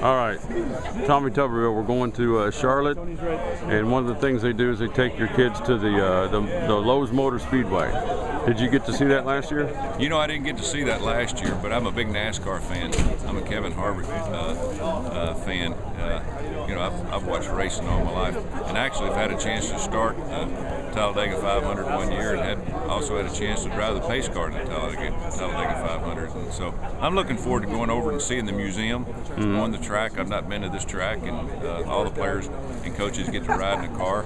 All right, Tommy Tuberville, we're going to Charlotte, and one of the things they do is they take your kids to the Lowe's Motor Speedway. Did you get to see that last year? You know, I didn't get to see that last year, but I'm a big NASCAR fan. I'm a Kevin Harvick fan. You know, I've watched racing all my life, and actually I've had a chance to start Talladega 500 one year, and also had a chance to drive the pace car in the Talladega 500. And so I'm looking forward to going over and seeing the museum, on the track. I've not been to this track, and all the players and coaches get to ride in a car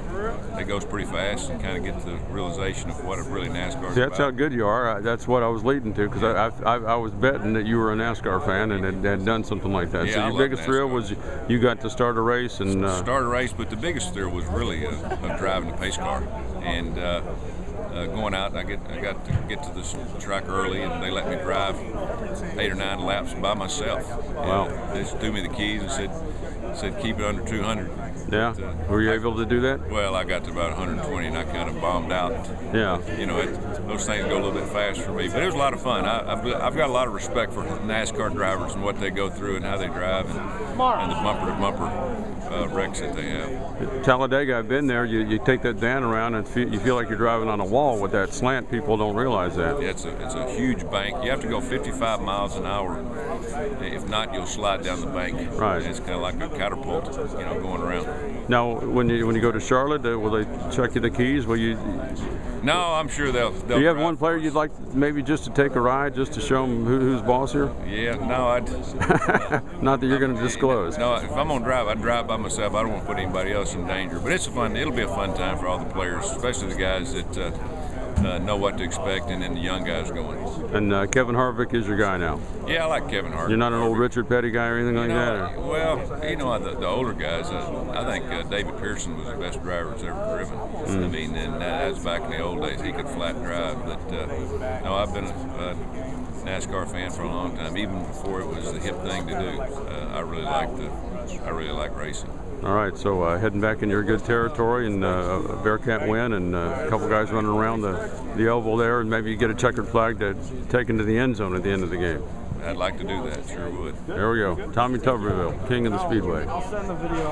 that goes pretty fast and kind of get the realization of what really NASCAR is See, that's how good you are. That's what I was leading to, because I was betting that you were a NASCAR fan and had done something like that. Yeah, so your biggest thrill was you got to start a race and start a race, but the biggest thrill was really of driving the pace car and going out. I got to get to this track early, and they let me drive 8 or 9 laps by myself. Wow! They just threw me the keys and said keep it under 200. Yeah. Were you able to do that? Well, I got to about 120, and I kind of bombed out. Yeah. You know, those things go a little bit fast for me, but it was a lot of fun. I've got a lot of respect for NASCAR drivers and what they go through and how they drive, and the bumper-to-bumper wrecks that they have. Talladega, I've been there. You take that van around and you feel like you're driving on a wall with that slant. People don't realize that. Yeah, it's a huge bank. You have to go 55 miles an hour. If not, you'll slide down the bank. Right. And it's kind of like a catapult, you know, going around. Now, when you go to Charlotte, will they check you the keys? Will you? No, I'm sure they'll Do you have one player you'd like maybe just to take a ride, just to show them who's boss here? Yeah, no, I'd. Not that you're going to disclose. No, if I'm gonna drive, I'd drive by myself. I don't want to put anybody else in danger. But it'll be a fun time for all the players, especially the guys that know what to expect, and then the young guys going. And Kevin Harvick is your guy now? Yeah, I like Kevin Harvick. You're not an old Richard Petty guy or anything like that? Or? Well, you know, the older guys, I think David Pearson was the best driver that's ever driven. I mean, and that was back in the old days. He could flat drive. But no, I've been a NASCAR fan for a long time, even before it was the hip thing to do. I really like racing. All right, so heading back in your good territory, and a Bearcat win, and a couple guys running around the oval there, and maybe you get a checkered flag to take into the end zone at the end of the game. I'd like to do that, sure would. There we go. Tommy Tuberville, king of the Speedway.